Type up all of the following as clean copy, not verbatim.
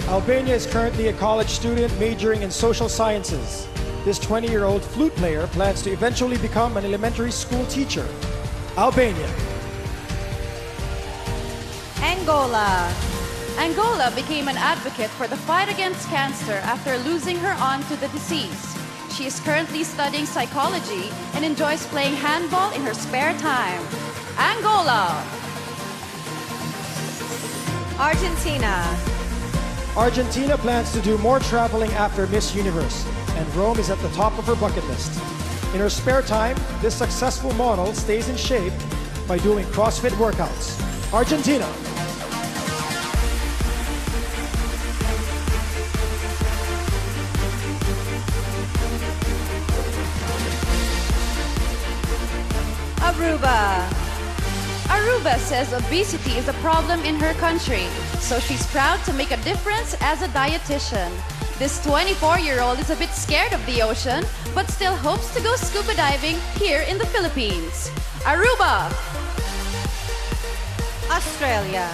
Albania is currently a college student majoring in social sciences. This 20-year-old flute player plans to eventually become an elementary school teacher. Albania. Angola. Angola became an advocate for the fight against cancer after losing her aunt to the disease. She is currently studying psychology and enjoys playing handball in her spare time. Angola. Argentina. Argentina plans to do more traveling after Miss Universe, and Rome is at the top of her bucket list. In her spare time, this successful model stays in shape by doing CrossFit workouts. Argentina. Aruba. Aruba says obesity is a problem in her country, so she's proud to make a difference as a dietitian. This 24-year-old is a bit scared of the ocean, but still hopes to go scuba diving here in the Philippines. Aruba. Australia.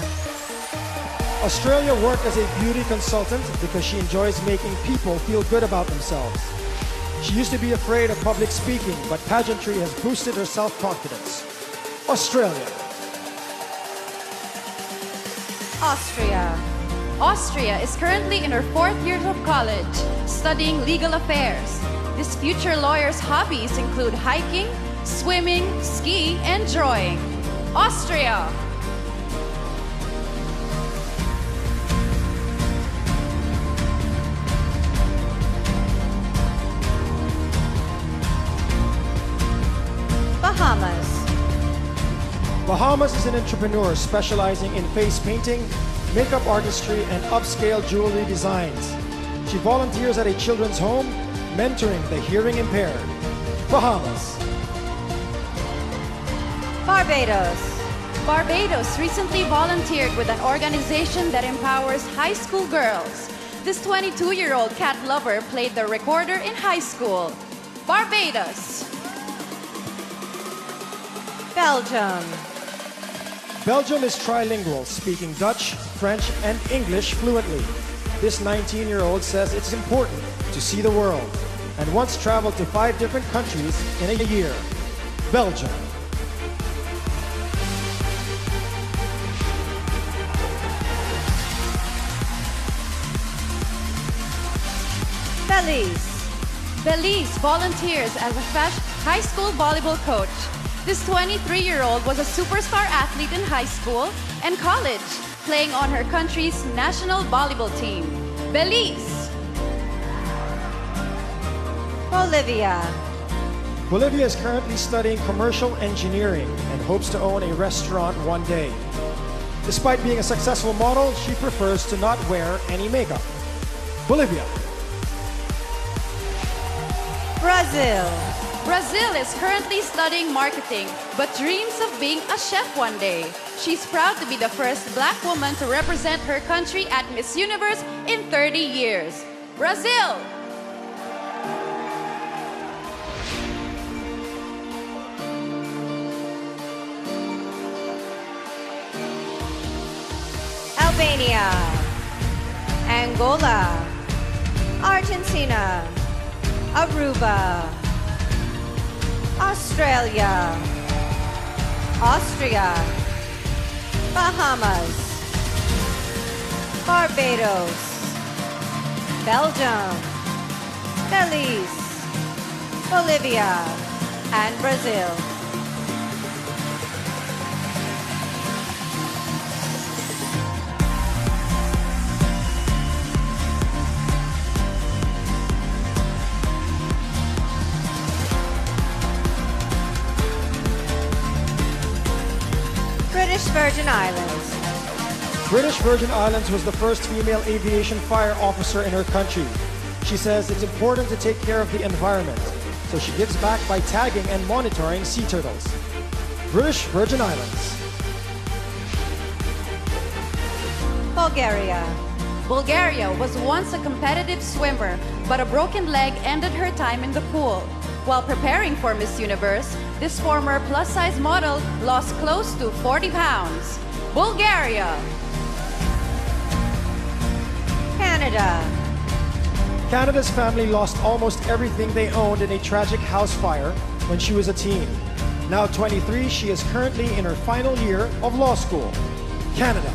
Australia worked as a beauty consultant because she enjoys making people feel good about themselves. She used to be afraid of public speaking, but pageantry has boosted her self-confidence. Australia. Austria. Austria is currently in her 4th year of college, studying legal affairs. This future lawyer's hobbies include hiking, swimming, ski, and drawing. Austria. Bahamas. Bahamas is an entrepreneur specializing in face painting, makeup artistry, and upscale jewelry designs. She volunteers at a children's home, mentoring the hearing impaired. Bahamas. Barbados. Barbados recently volunteered with an organization that empowers high school girls. This 22-year-old cat lover played the recorder in high school. Barbados. Belgium. Belgium is trilingual, speaking Dutch, French, and English fluently. This 19-year-old says it's important to see the world and once traveled to 5 different countries in a year. Belgium. Belize. Belize volunteers as a high school volleyball coach. This 23-year-old was a superstar athlete in high school and college, playing on her country's national volleyball team. Belize. Bolivia. Bolivia is currently studying commercial engineering and hopes to own a restaurant one day. Despite being a successful model, she prefers to not wear any makeup. Bolivia. Brazil. Brazil is currently studying marketing, but dreams of being a chef one day. She's proud to be the first Black woman to represent her country at Miss Universe in 30 years. Brazil! Albania. Angola. Argentina. Aruba. Australia, Austria, Bahamas, Barbados, Belgium, Belize, Bolivia, and Brazil. British Virgin Islands. British Virgin Islands was the first female aviation fire officer in her country. She says it's important to take care of the environment, so she gives back by tagging and monitoring sea turtles. British Virgin Islands. Bulgaria. Bulgaria was once a competitive swimmer, but a broken leg ended her time in the pool. While preparing for Miss Universe, this former plus-size model lost close to 40 pounds. Bulgaria. Canada. Canada's family lost almost everything they owned in a tragic house fire when she was a teen. Now 23, she is currently in her final year of law school. Canada.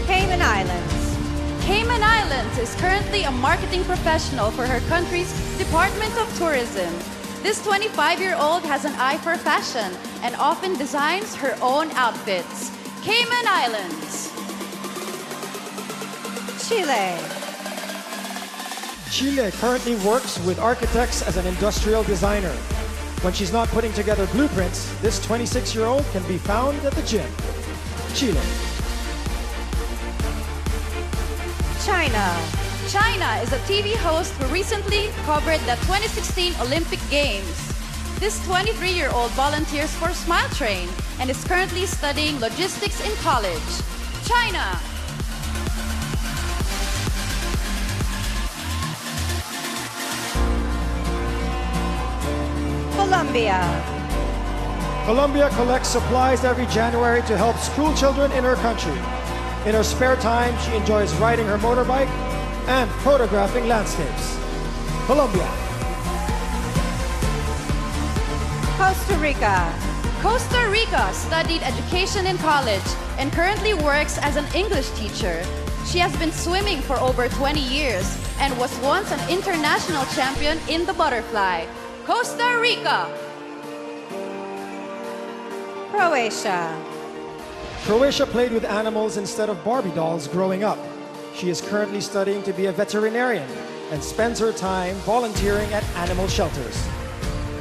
Cayman Islands. Cayman Islands is currently a marketing professional for her country's Department of Tourism. This 25-year-old has an eye for fashion and often designs her own outfits. Cayman Islands. Chile. Chile currently works with architects as an industrial designer. When she's not putting together blueprints, this 26-year-old can be found at the gym. Chile. China. China is a TV host who recently covered the 2016 Olympic Games. This 23-year-old volunteers for Smile Train and is currently studying logistics in college. China. Colombia. Colombia collects supplies every January to help school children in her country. In her spare time, she enjoys riding her motorbike and photographing landscapes. Colombia. Costa Rica. Costa Rica studied education in college and currently works as an English teacher. She has been swimming for over 20 years and was once an international champion in the butterfly. Costa Rica. Croatia. Croatia played with animals instead of Barbie dolls growing up. She is currently studying to be a veterinarian and spends her time volunteering at animal shelters.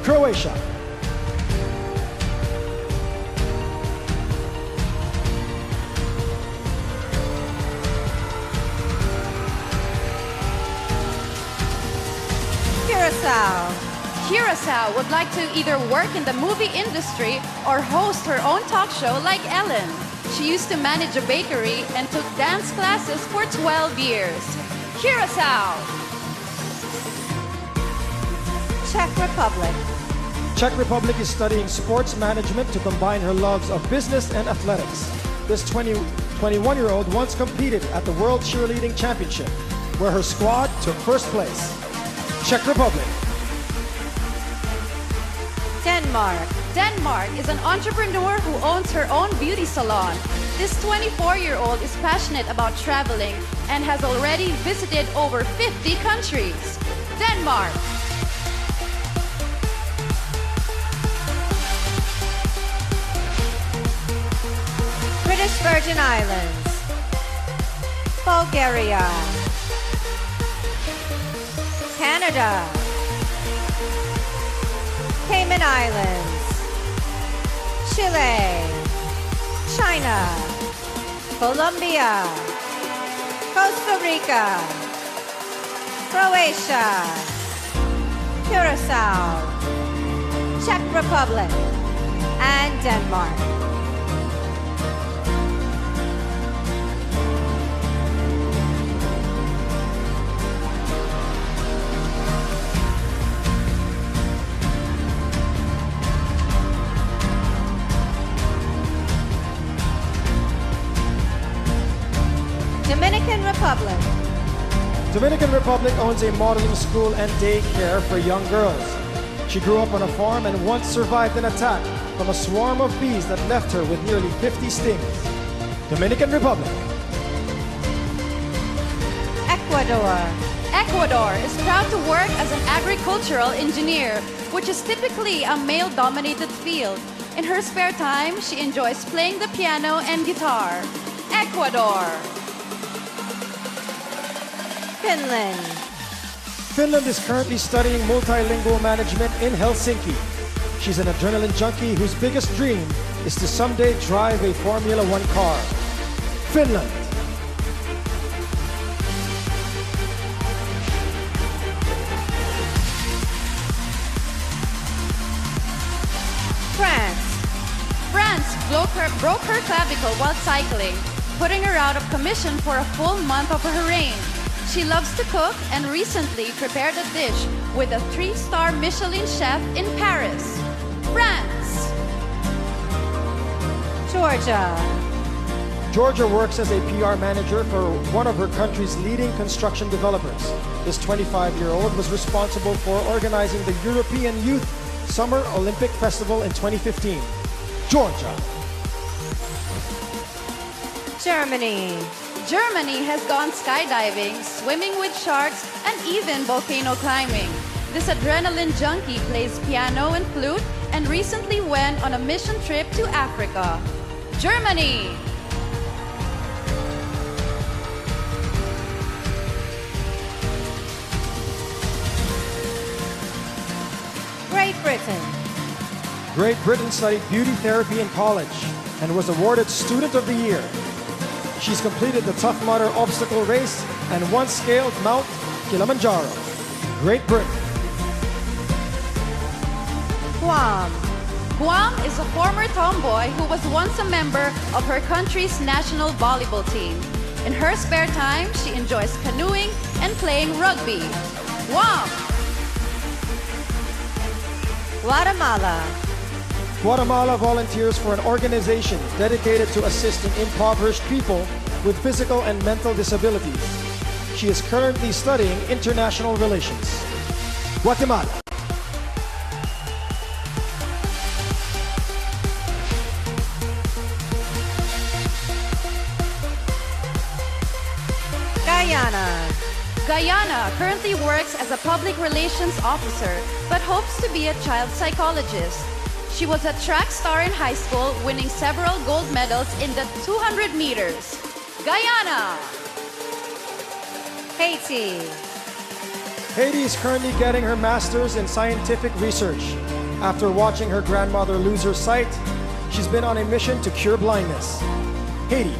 Croatia. Curacao. Curacao would like to either work in the movie industry or host her own talk show like Ellen. She used to manage a bakery and took dance classes for 12 years. Curacao. Czech Republic. Czech Republic is studying sports management to combine her loves of business and athletics. This 21-year-old once competed at the World Cheerleading Championship, where her squad took first place. Czech Republic. Denmark. Denmark is an entrepreneur who owns her own beauty salon. This 24-year-old is passionate about traveling and has already visited over 50 countries. Denmark. British Virgin Islands. Bulgaria. Canada. Cayman Islands. Chile. China. Colombia. Costa Rica. Croatia. Curacao. Czech Republic. And Denmark. Dominican Republic. Dominican Republic owns a modeling school and daycare for young girls. She grew up on a farm and once survived an attack from a swarm of bees that left her with nearly 50 stings. Dominican Republic. Ecuador. Ecuador is proud to work as an agricultural engineer, which is typically a male-dominated field. In her spare time, she enjoys playing the piano and guitar. Ecuador. Finland. Finland is currently studying multilingual management in Helsinki. She's an adrenaline junkie whose biggest dream is to someday drive a Formula One car. Finland. France. France broke her clavicle while cycling, putting her out of commission for a full month of her reign. She loves to cook and recently prepared a dish with a 3-star Michelin chef in Paris, France. Georgia. Georgia works as a PR manager for one of her country's leading construction developers. This 25-year-old was responsible for organizing the European Youth Summer Olympic Festival in 2015. Georgia. Germany. Germany has gone skydiving, swimming with sharks, and even volcano climbing. This adrenaline junkie plays piano and flute and recently went on a mission trip to Africa. Germany. Great Britain. Great Britain studied beauty therapy in college and was awarded Student of the Year. She's completed the Tough Mudder obstacle race and once scaled Mount Kilimanjaro. Great Britain. Guam. Guam is a former tomboy who was once a member of her country's national volleyball team. In her spare time, she enjoys canoeing and playing rugby. Guam. Guatemala. Guatemala volunteers for an organization dedicated to assisting impoverished people with physical and mental disabilities. She is currently studying international relations. Guatemala. Guyana. Guyana currently works as a public relations officer but hopes to be a child psychologist. She was a track star in high school, winning several gold medals in the 200 meters. Guyana. Haiti. Haiti is currently getting her master's in scientific research. After watching her grandmother lose her sight, she's been on a mission to cure blindness. Haiti.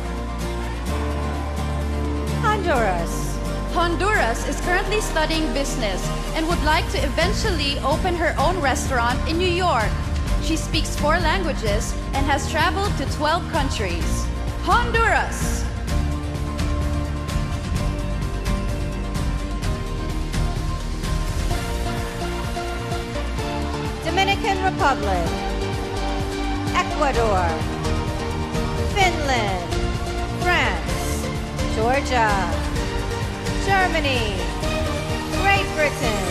Honduras. Honduras is currently studying business and would like to eventually open her own restaurant in New York. She speaks 4 languages and has traveled to 12 countries. Honduras. Dominican Republic. Ecuador. Finland. France. Georgia. Germany. Great Britain.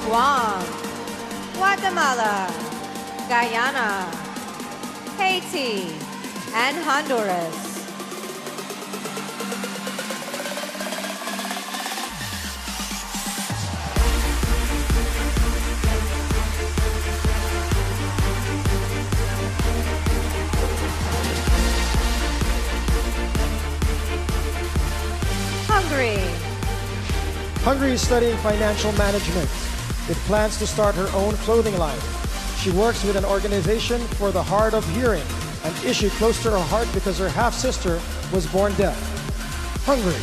Guam. Guatemala. Guyana. Haiti. And Honduras. Hungary. Hungary is studying financial management. It plans to start her own clothing line. She works with an organization for the hard of hearing, an issue close to her heart because her half-sister was born deaf. Hungary.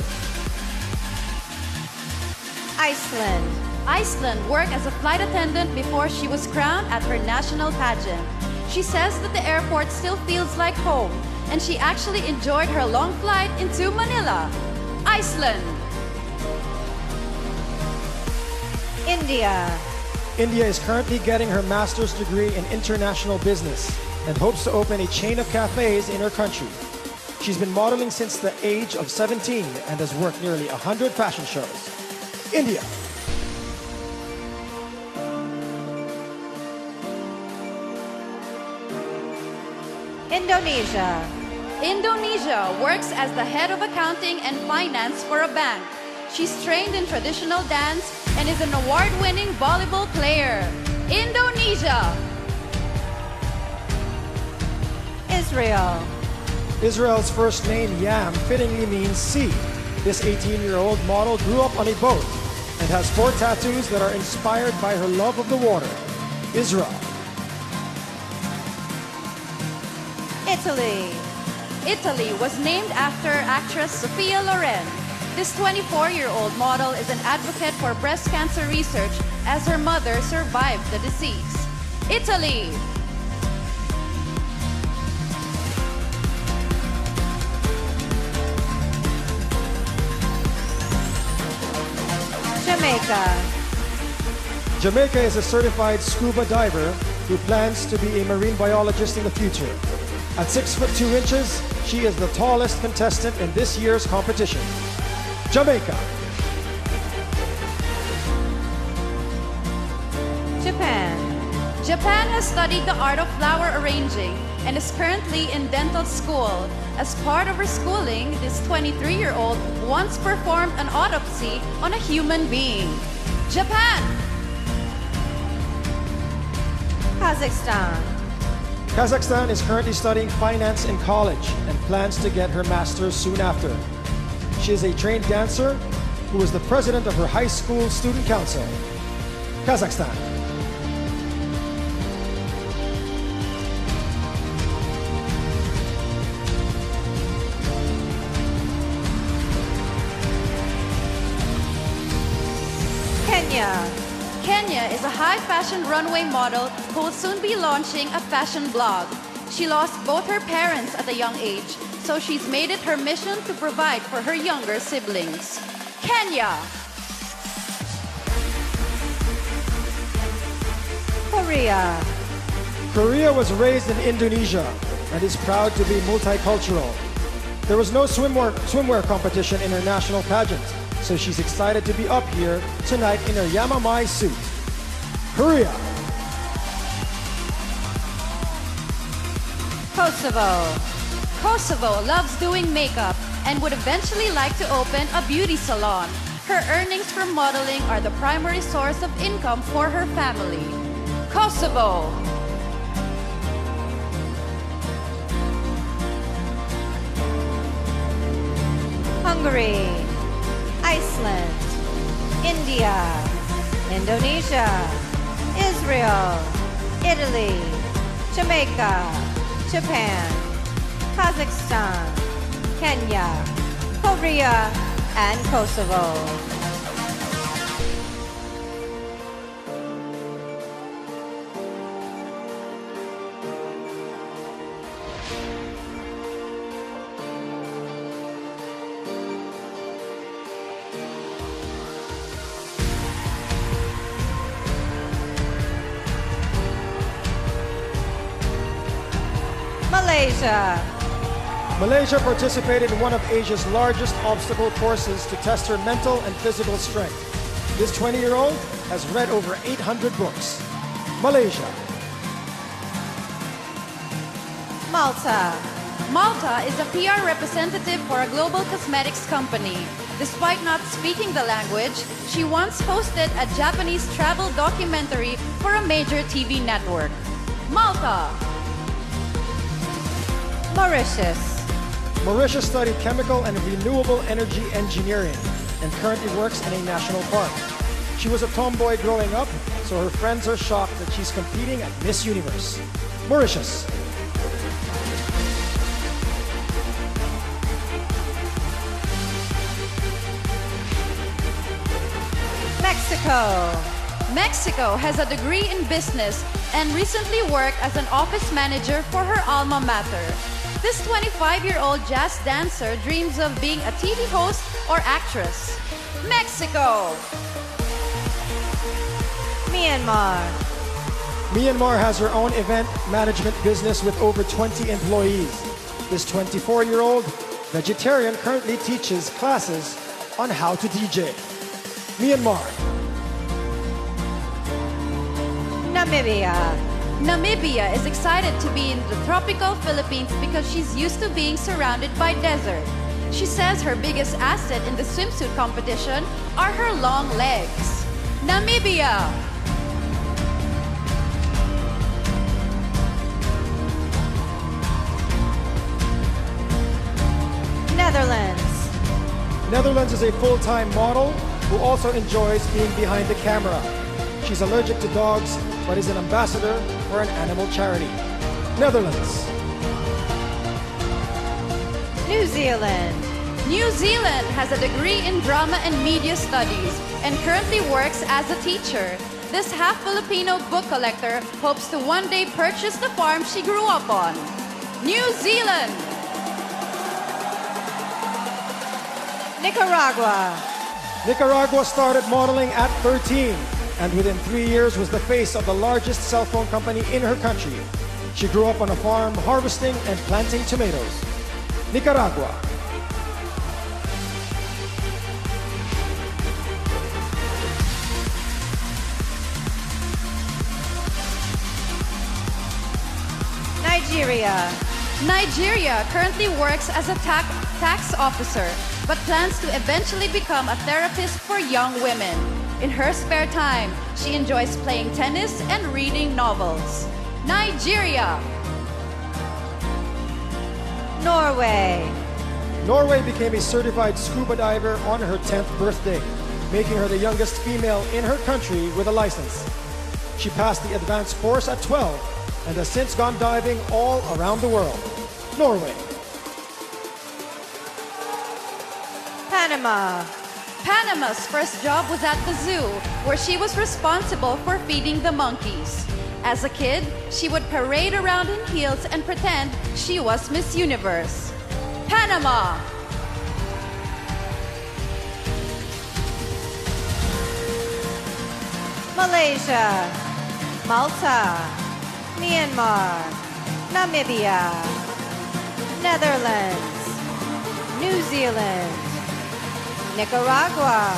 Iceland. Iceland worked as a flight attendant before she was crowned at her national pageant. She says that the airport still feels like home, and she actually enjoyed her long flight into Manila. Iceland. India. India is currently getting her master's degree in international business and hopes to open a chain of cafes in her country. She's been modeling since the age of 17 and has worked nearly 100 fashion shows. India. Indonesia. Indonesia works as the head of accounting and finance for a bank. She's trained in traditional dance and is an award-winning volleyball player. Indonesia. Israel. Israel's first name, Yam, fittingly means sea. This 18-year-old model grew up on a boat and has 4 tattoos that are inspired by her love of the water. Israel. Italy. Italy was named after actress Sophia Loren. This 24-year-old model is an advocate for breast cancer research as her mother survived the disease. Italy. Jamaica. Jamaica is a certified scuba diver who plans to be a marine biologist in the future. At 6 foot 2 inches, she is the tallest contestant in this year's competition. Jamaica. Japan. Japan has studied the art of flower arranging and is currently in dental school. As part of her schooling, this 23-year-old once performed an autopsy on a human being. Japan. Kazakhstan. Kazakhstan is currently studying finance in college and plans to get her master's soon after. She is a trained dancer who is the president of her high school student council. Kazakhstan. Kenya. Kenya is a high fashion runway model who will soon be launching a fashion blog. She lost both her parents at a young age, so she's made it her mission to provide for her younger siblings. Kenya. Korea. Korea was raised in Indonesia and is proud to be multicultural. There was no swimwear competition in her national pageant, so she's excited to be up here tonight in her Yamamai suit. Korea. Kosovo. Kosovo loves doing makeup and would eventually like to open a beauty salon. Her earnings from modeling are the primary source of income for her family. Kosovo. Hungary. Iceland. India. Indonesia. Israel. Italy. Jamaica. Japan. Kazakhstan. Kenya. Korea. And Kosovo. Malaysia. Malaysia participated in one of Asia's largest obstacle courses to test her mental and physical strength. This 20-year-old has read over 800 books. Malaysia. Malta. Malta is a PR representative for a global cosmetics company. Despite not speaking the language, she once hosted a Japanese travel documentary for a major TV network. Malta. Mauritius. Mauritius studied chemical and renewable energy engineering and currently works in a national park. She was a tomboy growing up, so her friends are shocked that she's competing at Miss Universe. Mauritius. Mexico. Mexico has a degree in business and recently worked as an office manager for her alma mater. This 25-year-old jazz dancer dreams of being a TV host or actress. Mexico. Myanmar. Myanmar has her own event management business with over 20 employees. This 24-year-old vegetarian currently teaches classes on how to DJ. Myanmar. Namibia. Namibia is excited to be in the tropical Philippines because she's used to being surrounded by desert. She says her biggest asset in the swimsuit competition are her long legs. Namibia. Netherlands. Netherlands is a full-time model who also enjoys being behind the camera. She's allergic to dogs, but is an ambassador for an animal charity. Netherlands. New Zealand. New Zealand has a degree in drama and media studies and currently works as a teacher. This half-Filipino book collector hopes to one day purchase the farm she grew up on. New Zealand. Nicaragua. Nicaragua started modeling at 13 and within 3 years was the face of the largest cell phone company in her country. She grew up on a farm harvesting and planting tomatoes. Nicaragua. Nigeria. Nigeria currently works as a tax officer, but plans to eventually become a therapist for young women. In her spare time, she enjoys playing tennis and reading novels. Nigeria. Norway. Norway became a certified scuba diver on her 10th birthday, making her the youngest female in her country with a license. She passed the advanced course at 12 and has since gone diving all around the world. Norway. Panama. Panama's first job was at the zoo, where she was responsible for feeding the monkeys. As a kid, she would parade around in heels and pretend she was Miss Universe. Panama. Malaysia. Malta. Myanmar. Namibia. Netherlands. New Zealand. Nicaragua.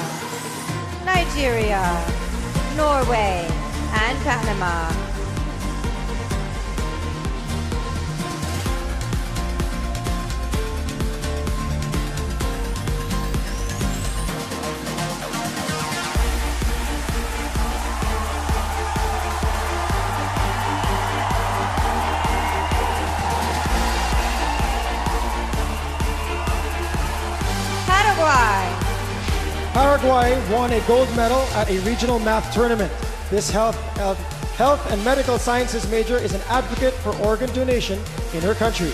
Nigeria. Norway. And Panama. Paraguay. Paraguay won a gold medal at a regional math tournament. This health and medical sciences major is an advocate for organ donation in her country.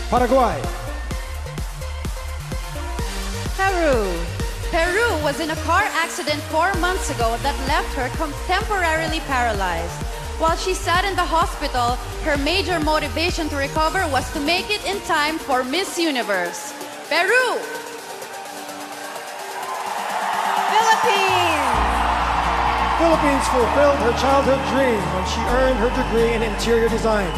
Paraguay. Peru. Peru was in a car accident 4 months ago that left her temporarily paralyzed. While she sat in the hospital, her major motivation to recover was to make it in time for Miss Universe. Peru. Philippines. Philippines fulfilled her childhood dream when she earned her degree in interior design.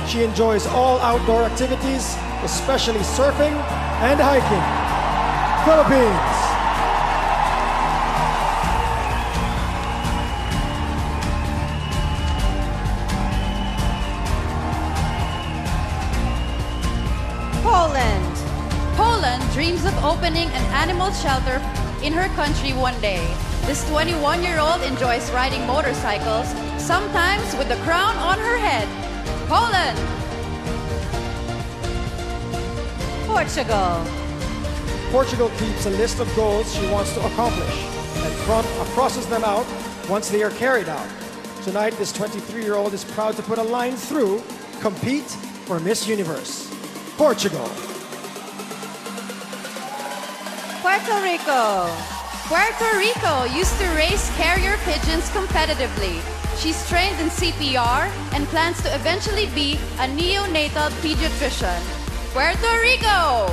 She enjoys all outdoor activities, especially surfing and hiking. Philippines. Poland. Poland dreams of opening an animal shelter in her country one day. This 21-year-old enjoys riding motorcycles, sometimes with the crown on her head. Poland. Portugal. Portugal keeps a list of goals she wants to accomplish and crosses them out once they are carried out. Tonight, this 23-year-old is proud to put a line through, compete for Miss Universe. Portugal. Puerto Rico. Puerto Rico used to raise carrier pigeons competitively. She's trained in CPR and plans to eventually be a neonatal pediatrician. Puerto Rico!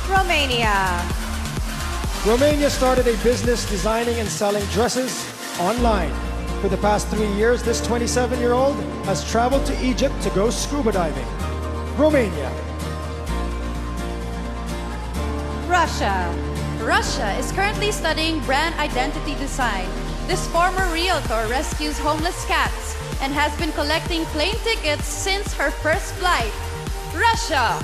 Romania. Romania started a business designing and selling dresses online. For the past 3 years, this 27-year-old has traveled to Egypt to go scuba diving. Romania. Russia. Russia is currently studying brand identity design. This former realtor rescues homeless cats and has been collecting plane tickets since her first flight. Russia.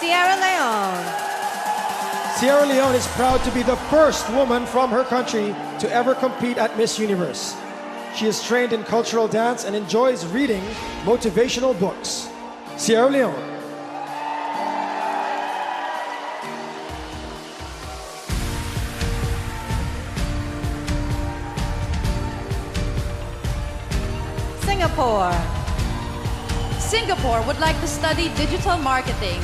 Sierra Leone. Sierra Leone is proud to be the first woman from her country to ever compete at Miss Universe. She is trained in cultural dance and enjoys reading motivational books. Sierra Leone. Singapore. Singapore would like to study digital marketing.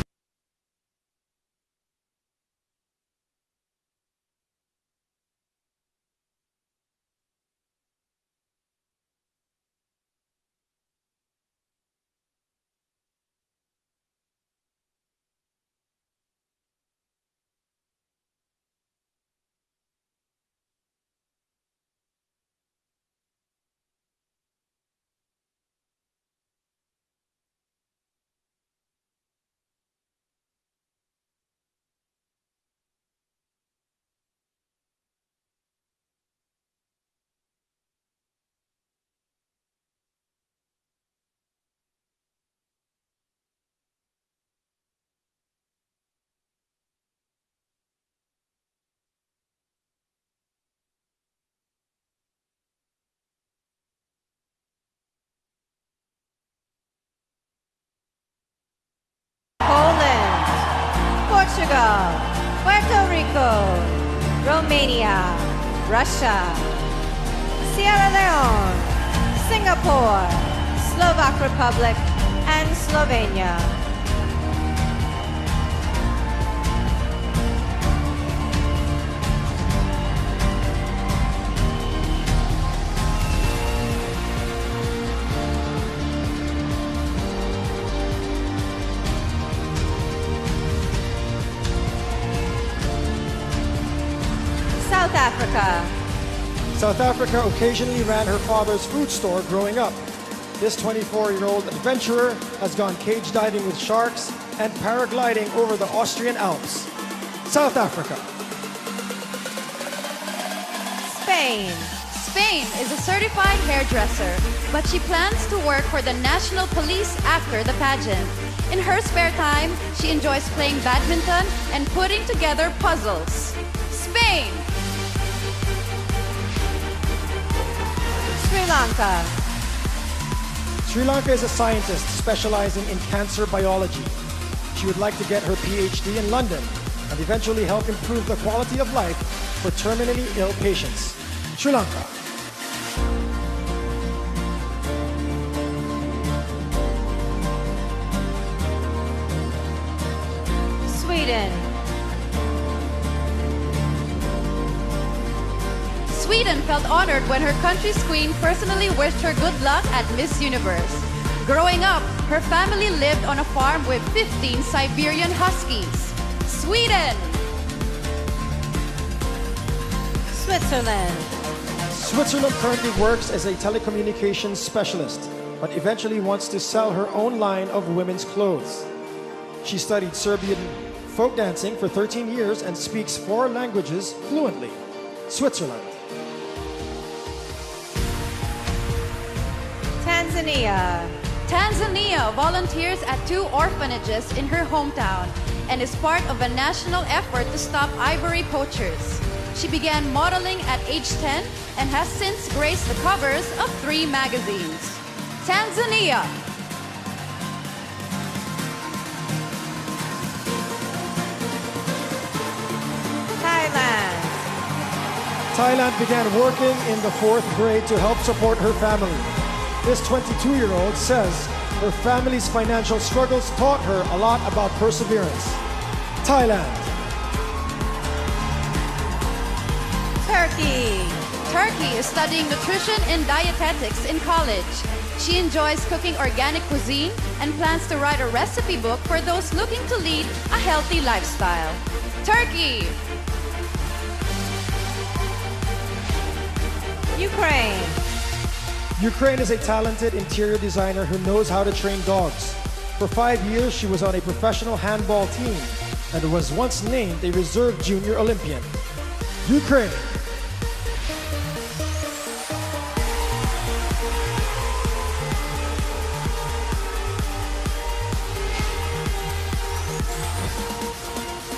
Portugal, Puerto Rico, Romania, Russia, Sierra Leone, Singapore, Slovak Republic, and Slovenia. South Africa. South Africa occasionally ran her father's food store growing up. This 24-year-old adventurer has gone cage diving with sharks and paragliding over the Austrian Alps. South Africa. Spain. Spain is a certified hairdresser, but she plans to work for the national police after the pageant. In her spare time, she enjoys playing badminton and putting together puzzles. Spain. Sri Lanka. Sri Lanka is a scientist specializing in cancer biology. She would like to get her PhD in London and eventually help improve the quality of life for terminally ill patients. Sri Lanka. Sweden. Sweden felt honored when her country's queen personally wished her good luck at Miss Universe. Growing up, her family lived on a farm with 15 Siberian Huskies. Sweden! Switzerland. Switzerland currently works as a telecommunications specialist, but eventually wants to sell her own line of women's clothes. She studied Serbian folk dancing for 13 years and speaks 4 languages fluently. Switzerland. Tanzania. Tanzania volunteers at 2 orphanages in her hometown and is part of a national effort to stop ivory poachers. She began modeling at age 10 and has since graced the covers of 3 magazines. Tanzania. Thailand. Thailand began working in the 4th grade to help support her family. This 22-year-old says her family's financial struggles taught her a lot about perseverance. Thailand. Turkey. Turkey is studying nutrition and dietetics in college. She enjoys cooking organic cuisine and plans to write a recipe book for those looking to lead a healthy lifestyle. Turkey. Ukraine. Ukraine is a talented interior designer who knows how to train dogs. For 5 years, she was on a professional handball team and was once named a reserve junior Olympian. Ukraine.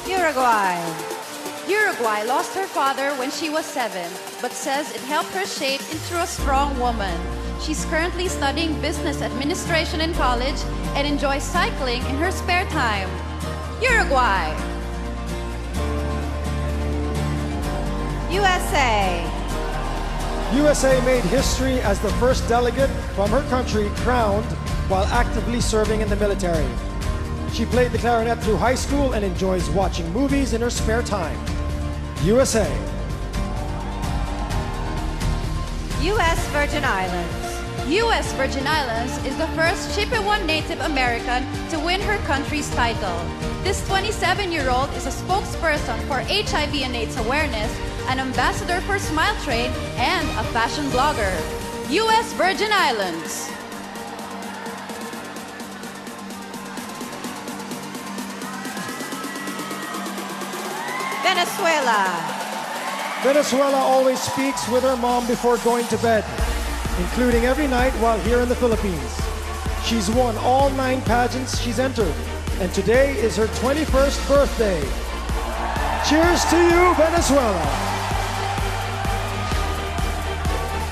Uruguay. Uruguay lost her father when she was 7, but says it helped her shape into a strong woman. She's currently studying business administration in college and enjoys cycling in her spare time. Uruguay. USA. USA made history as the first delegate from her country crowned while actively serving in the military. She played the clarinet through high school and enjoys watching movies in her spare time. USA. U.S. Virgin Islands. U.S. Virgin Islands is the first Chippewa Native American to win her country's title. This 27-year-old is a spokesperson for HIV and AIDS awareness, an ambassador for Smile Trade, and a fashion blogger. U.S. Virgin Islands. Venezuela. Venezuela always speaks with her mom before going to bed, including every night while here in the Philippines. She's won all 9 pageants she's entered, and today is her 21st birthday. Cheers to you, Venezuela!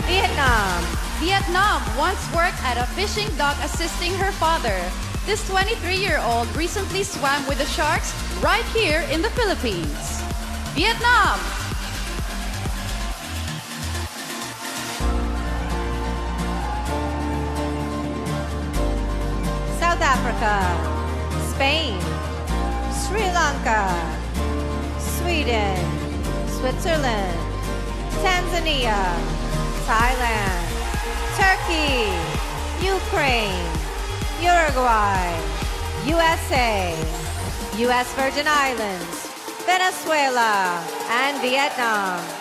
Vietnam. Vietnam once worked at a fishing dock assisting her father. This 23-year-old recently swam with the sharks right here in the Philippines. Vietnam! South Africa, Spain, Sri Lanka, Sweden, Switzerland, Tanzania, Thailand, Turkey, Ukraine, Uruguay, USA, US Virgin Islands, Venezuela, and Vietnam.